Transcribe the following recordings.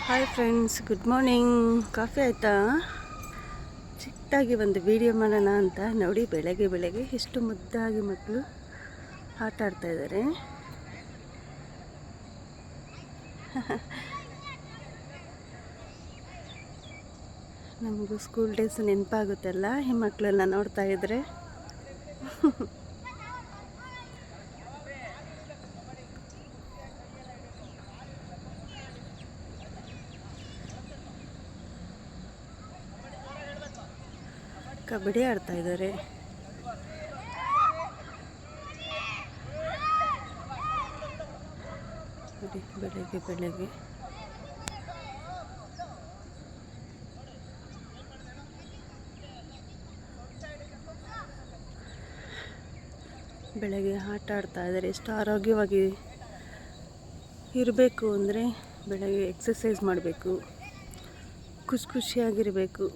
Hi friends, good morning. Coffee ಆಯಿತಾ? ಚಿಕ್ಕದಾಗಿ ಒಂದು ವಿಡಿಯೋ ಮಾಡೋಣ ಅಂತ ನೋಡಿ. ಬೆಳಗ್ಗೆ ಎಷ್ಟು ಮುದ್ದಾಗಿ ಮಕ್ಕಳು ಆಟ ಆಡ್ತಾಯಿದ್ದಾರೆ. ನಮಗೂ ಸ್ಕೂಲ್ ಡೇಸ್ ನೆನಪಾಗುತ್ತಲ್ಲ ಈ ಮಕ್ಕಳನ್ನ ನೋಡ್ತಾ ಇದ್ದರೆ. ಕಬಡ್ಡಿ ಆಡ್ತಾ ಇದ್ದಾರೆ. ಬೆಳಗ್ಗೆ ಆಟ ಆಡ್ತಾ ಇದ್ದಾರೆ. ಎಷ್ಟು ಆರೋಗ್ಯವಾಗಿ ಇರಬೇಕು ಅಂದರೆ ಬೆಳಗ್ಗೆ ಎಕ್ಸಸೈಸ್ ಮಾಡಬೇಕು, ಖುಷಿಯಾಗಿರಬೇಕು.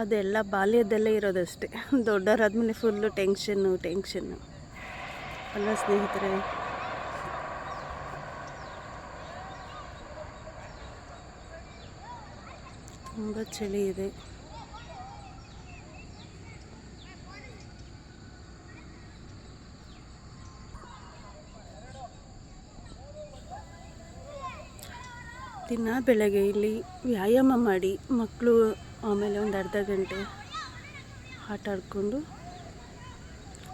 ಅದೆಲ್ಲ ಬಾಲ್ಯದಲ್ಲೇ ಇರೋದಷ್ಟೇ. ದೊಡ್ಡವರಾದ್ಮೇಲೆ ಫುಲ್ಲು ಟೆನ್ಷನ್ನು ಅಲ್ಲ ಸ್ನೇಹಿತರೆ. ತುಂಬ ಚಳಿ ಇದೆ. ದಿನ ಬೆಳಗ್ಗೆ ಇಲ್ಲಿ ವ್ಯಾಯಾಮ ಮಾಡಿ ಮಕ್ಕಳು ಆಮೇಲೆ ಒಂದು ಅರ್ಧ ಗಂಟೆ ಆಟ ಆಡಿಕೊಂಡು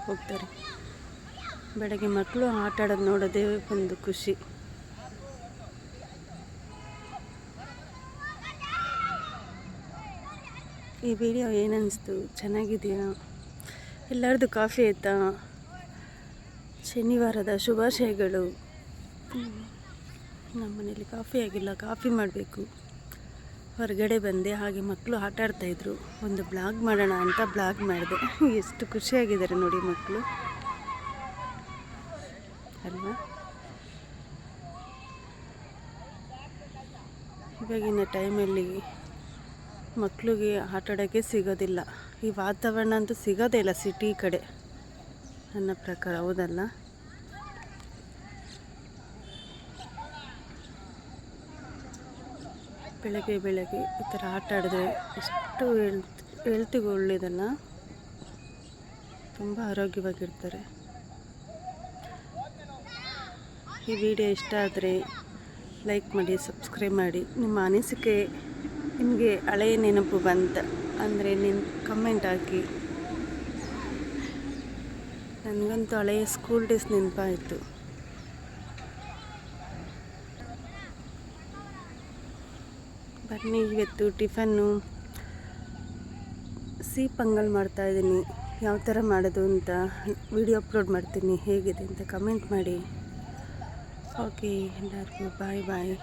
ಹೋಗ್ತಾರೆ. ಬೆಳಗ್ಗೆ ಮಕ್ಕಳು ಆಟ ಆಡೋದು ನೋಡೋದೇ ಒಂದು ಖುಷಿ. ಈ ವಿಡಿಯೋ ಏನನ್ನಿಸ್ತು? ಚೆನ್ನಾಗಿದೆಯಾ? ಎಲ್ಲರದ್ದು ಕಾಫಿ ಆಯಿತಾ? ಶನಿವಾರದ ಶುಭಾಶಯಗಳು. ನಮ್ಮ ಮನೇಲಿ ಕಾಫಿ ಆಗಿಲ್ಲ, ಕಾಫಿ ಮಾಡಬೇಕು. ಹೊರಗಡೆ ಬಂದೆ, ಹಾಗೆ ಮಕ್ಕಳು ಆಟ ಆಡ್ತಾಯಿದ್ರು. ಒಂದು ಬ್ಲಾಗ್ ಮಾಡೋಣ ಅಂತ ಬ್ಲಾಗ್ ಮಾಡಿದೆ. ಎಷ್ಟು ಖುಷಿಯಾಗಿದ್ದಾರೆ ನೋಡಿ ಮಕ್ಕಳು ಅಲ್ವಾ? ಇವಾಗಿನ ಟೈಮಲ್ಲಿ ಮಕ್ಕಳಿಗೆ ಆಟ ಆಡೋಕ್ಕೆ ಸಿಗೋದಿಲ್ಲ. ಈ ವಾತಾವರಣ ಅಂತೂ ಸಿಗೋದೇ ಇಲ್ಲ ಸಿಟಿ ಕಡೆ ನನ್ನ ಪ್ರಕಾರ, ಹೌದಲ್ಲ? ಬೆಳಗ್ಗೆ ಈ ಥರ ಆಟ ಆಡಿದ್ರೆ ಎಷ್ಟು ಹೆಲ್ತಿಗೆ ಒಳ್ಳೆಯದಲ್ಲ. ತುಂಬ ಆರೋಗ್ಯವಾಗಿರ್ತಾರೆ. ಈ ವಿಡಿಯೋ ಇಷ್ಟ ಆದರೆ ಲೈಕ್ ಮಾಡಿ, ಸಬ್ಸ್ಕ್ರೈಬ್ ಮಾಡಿ. ನಿಮ್ಮ ಅನಿಸಿಕೆ, ನಿಮಗೆ ಹಳೆಯ ನೆನಪು ಬಂತ ಅಂದರೆ ಕಮೆಂಟ್ ಹಾಕಿ. ನನಗಂತೂ ಹಳೆಯ ಸ್ಕೂಲ್ ಡೇಸ್ ನೆನಪಾಯಿತು. ಬನ್ನಿ, ಇವತ್ತು ಟಿಫನ್ನು ಪೊಂಗಲ್ ಮಾಡ್ತಾಯಿದ್ದೀನಿ. ಯಾವ ಥರ ಮಾಡೋದು ಅಂತ ವಿಡಿಯೋ ಅಪ್ಲೋಡ್ ಮಾಡ್ತೀನಿ. ಹೇಗಿದೆ ಅಂತ ಕಮೆಂಟ್ ಮಾಡಿ. ಓಕೆ, ಎಲ್ಲರಿಗೂ ಬಾಯ್.